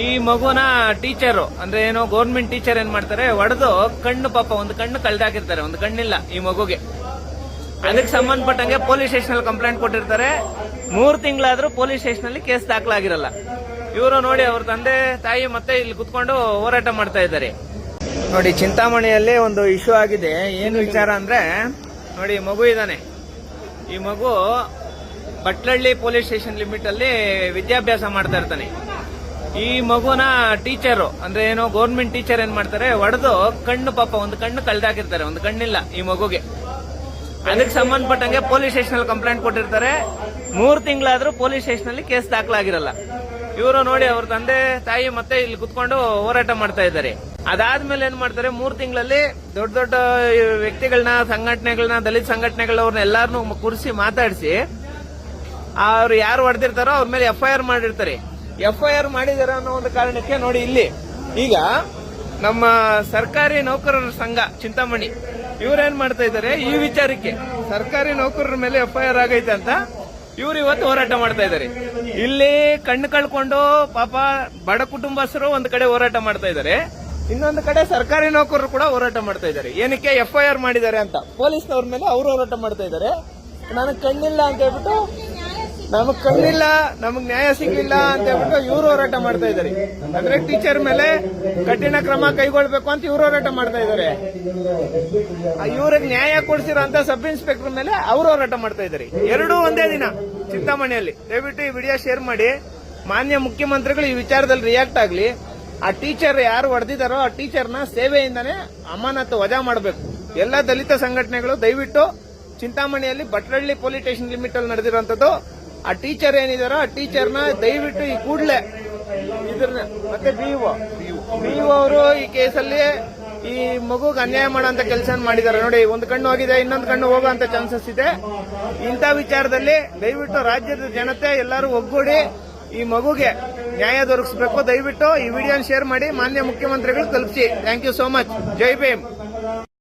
ಈ ಮಗುನ ಟೀಚರು ಅಂದ್ರೆ ಏನೋ ಗೌರ್ಮೆಂಟ್ ಟೀಚರ್ ಏನ್ ಮಾಡ್ತಾರೆ ಹೊಡೆದು ಕಣ್ಣು ಪಾಪ ಒಂದು ಕಣ್ಣು ಕಳ್ದಾಕಿರ್ತಾರೆ, ಒಂದು ಕಣ್ಣಿಲ್ಲ ಈ ಮಗುಗೆ. ಅದಕ್ಕೆ ಸಂಬಂಧಪಟ್ಟಂಗೆ ಪೊಲೀಸ್ ಸ್ಟೇಷನ್ ಅಲ್ಲಿ ಕಂಪ್ಲೇಂಟ್ ಕೊಟ್ಟಿರ್ತಾರೆ. 3 ತಿಂಗಳಾದ್ರೂ ಪೊಲೀಸ್ ಸ್ಟೇಷನ್ ಅಲ್ಲಿ ಕೇಸ್ ದಾಖಲಾಗಿರಲ್ಲ. ಇವರು ನೋಡಿ ಅವ್ರ ತಂದೆ ತಾಯಿ ಮತ್ತೆ ಇಲ್ಲಿ ಕುತ್ಕೊಂಡು ಹೋರಾಟ ಮಾಡ್ತಾ ಇದ್ದಾರೆ. ನೋಡಿ ಚಿಂತಾಮಣಿಯಲ್ಲಿ ಒಂದು ಇಶ್ಯೂ ಆಗಿದೆ. ಏನು ವಿಚಾರ ಅಂದ್ರೆ ನೋಡಿ ಮಗು ಇದ್ದಾನೆ. ಈ ಮಗು ಬಟ್ಲಳ್ಳಿ ಪೊಲೀಸ್ ಸ್ಟೇಷನ್ ಲಿಮಿಟ್ ಅಲ್ಲಿ ವಿದ್ಯಾಭ್ಯಾಸ ಮಾಡ್ತಾ ಇರ್ತಾನೆ. ಈ ಮಗುನ ಟೀಚರು ಅಂದ್ರೆ ಏನೋ ಗೌರ್ಮೆಂಟ್ ಟೀಚರ್ ಏನ್ ಮಾಡ್ತಾರೆ ಹೊಡೆದು ಕಣ್ಣು ಪಾಪ ಒಂದು ಕಣ್ಣು ಕಳ್ದಾಕಿರ್ತಾರೆ, ಒಂದು ಕಣ್ಣಿಲ್ಲ ಈ ಮಗುಗೆ. ಅದಕ್ಕೆ ಸಂಬಂಧಪಟ್ಟಂಗೆ ಪೊಲೀಸ್ ಸ್ಟೇಷನ್ ಅಲ್ಲಿ ಕಂಪ್ಲೇಂಟ್ ಕೊಟ್ಟಿರ್ತಾರೆ. 3 ತಿಂಗಳಾದ್ರೂ ಪೊಲೀಸ್ ಸ್ಟೇಷನ್ ಅಲ್ಲಿ ಕೇಸ್ ದಾಖಲಾಗಿರಲ್ಲ. ಇವರು ನೋಡಿ ಅವ್ರ ತಂದೆ ತಾಯಿ ಮತ್ತೆ ಇಲ್ಲಿ ಕುತ್ಕೊಂಡು ಹೋರಾಟ ಮಾಡ್ತಾ ಇದ್ದಾರೆ. ಅದಾದ್ಮೇಲೆ ಏನ್ ಮಾಡ್ತಾರೆ, 3 ತಿಂಗಳಲ್ಲಿ ದೊಡ್ಡ ದೊಡ್ಡ ವ್ಯಕ್ತಿಗಳನ್ನ, ಸಂಘಟನೆಗಳನ್ನ, ದಲಿತ ಸಂಘಟನೆಗಳವ್ರನ್ನ ಎಲ್ಲಾರನ್ನೂ ಕೂರಿಸಿ ಮಾತಾಡಿಸಿ ಅವ್ರು ಯಾರು ಹೊಡೆದಿರ್ತಾರೋ ಅವ್ರ ಮೇಲೆ FIR ಮಾಡಿರ್ತಾರೆ. FIR ಮಾಡಿದಾರೆ ಅನ್ನೋ ಒಂದು ಕಾರಣಕ್ಕೆ ನೋಡಿ ಇಲ್ಲಿ ಈಗ ನಮ್ಮ ಸರ್ಕಾರಿ ನೌಕರರ ಸಂಘ ಚಿಂತಾಮಣಿ ಇವ್ರೇನ್ ಮಾಡ್ತಾ ಇದ್ದಾರೆ, ಈ ವಿಚಾರಕ್ಕೆ ಸರ್ಕಾರಿ ನೌಕರರ ಮೇಲೆ FIR ಆಗೈತೆ ಅಂತ ಇವ್ರು ಇವತ್ತು ಹೋರಾಟ ಮಾಡ್ತಾ ಇದ್ದಾರೆ. ಇಲ್ಲಿ ಕಣ್ಣು ಕಳ್ಕೊಂಡು ಪಾಪ ಬಡ ಕುಟುಂಬಸ್ಥರು ಒಂದ್ ಕಡೆ ಹೋರಾಟ ಮಾಡ್ತಾ ಇದ್ದಾರೆ, ಇನ್ನೊಂದು ಕಡೆ ಸರ್ಕಾರಿ ನೌಕರರು ಕೂಡ ಹೋರಾಟ ಮಾಡ್ತಾ ಇದ್ದಾರೆ. ಏನಕ್ಕೆ FIR ಮಾಡಿದ್ದಾರೆ ಅಂತ ಪೊಲೀಸ್ನವ್ರ ಮೇಲೆ ಅವರು ಹೋರಾಟ ಮಾಡ್ತಾ ಇದ್ದಾರೆ. ನನಗ್ ಕಣ್ಣಿಲ್ಲ ಅಂತ ಹೇಳ್ಬಿಟ್ಟು, ನಮಗ್ ಕಣ್ಣಿಲ್ಲ, ನಮಗ್ ನ್ಯಾಯ ಸಿಗ್ಲಿಲ್ಲ ಅಂತ ಹೇಳ್ಬಿಟ್ಟು ಇವ್ರು ಹೋರಾಟ ಮಾಡ್ತಾ ಇದ್ದಾರೆ. ಅಂದ್ರೆ ಟೀಚರ್ ಮೇಲೆ ಕಠಿಣ ಕ್ರಮ ಕೈಗೊಳ್ಬೇಕು ಅಂತ ಇವ್ರು ಹೋರಾಟ ಮಾಡ್ತಾ ಇದ್ದಾರೆ. ಇವ್ರಿಗೆ ನ್ಯಾಯ ಕೊಡ್ಸಿರೋ ಅಂತ ಸಬ್ ಇನ್ಸ್ಪೆಕ್ಟರ್ ಮೇಲೆ ಅವ್ರು ಹೋರಾಟ ಮಾಡ್ತಾ ಇದ್ದಾರೆ. ಎರಡೂ ಒಂದೇ ದಿನ ಚಿಂತಾಮಣಿಯಲ್ಲಿ. ದಯವಿಟ್ಟು ಈ ವಿಡಿಯೋ ಶೇರ್ ಮಾಡಿ. ಮಾನ್ಯ ಮುಖ್ಯಮಂತ್ರಿಗಳು ಈ ವಿಚಾರದಲ್ಲಿ ರಿಯಾಕ್ಟ್ ಆಗ್ಲಿ. ಆ ಟೀಚರ್ ಯಾರು ಹೊಡೆದಿದ್ದಾರೋ ಆ ಟೀಚರ್ನ ಸೇವೆಯಿಂದಾನೇ ಅಮಾನತು ವಜಾ ಮಾಡಬೇಕು. ಎಲ್ಲ ದಲಿತ ಸಂಘಟನೆಗಳು ದಯವಿಟ್ಟು ಚಿಂತಾಮಣಿಯಲ್ಲಿ ಬಟ್ಲಳ್ಳಿ ಪೊಲೀಸ್ ಸ್ಟೇಷನ್ ಲಿಮಿಟ್ ಅಲ್ಲಿ ನಡೆದಿರುವಂತದ್ದು ಆ ಟೀಚರ್ ಏನಿದಾರೋ ಆ ಟೀಚರ್ನ ದಯವಿಟ್ಟು ಈ ಕೂಡಲೇ ಇದ್ರನ್ನ ಮತ್ತೆ BO ಅವರು ಈ ಕೇಸಲ್ಲಿ ಈ ಮಗುಗೆ ಅನ್ಯಾಯ ಮಾಡೋಂತ ಕೆಲಸ ಮಾಡಿದ್ದಾರೆ. ನೋಡಿ ಒಂದು ಕಣ್ಣು ಹೋಗಿದೆ, ಇನ್ನೊಂದು ಕಣ್ಣು ಹೋಗುವಂತ ಚಾನ್ಸಸ್ ಇದೆ. ಇಂಥ ವಿಚಾರದಲ್ಲಿ ದಯವಿಟ್ಟು ರಾಜ್ಯದ ಜನತೆ ಎಲ್ಲರೂ ಒಗ್ಗೂಡಿ ಈ ಮಗುಗೆ ನ್ಯಾಯ ದೊರಕಿಸಬೇಕು. ದಯವಿಟ್ಟು ಈ ವಿಡಿಯೋನ ಶೇರ್ ಮಾಡಿ, ಮಾನ್ಯ ಮುಖ್ಯಮಂತ್ರಿಗಳು ತಲುಪಿಸಿ. Thank you so much. ಜೈ ಭೀಮ್.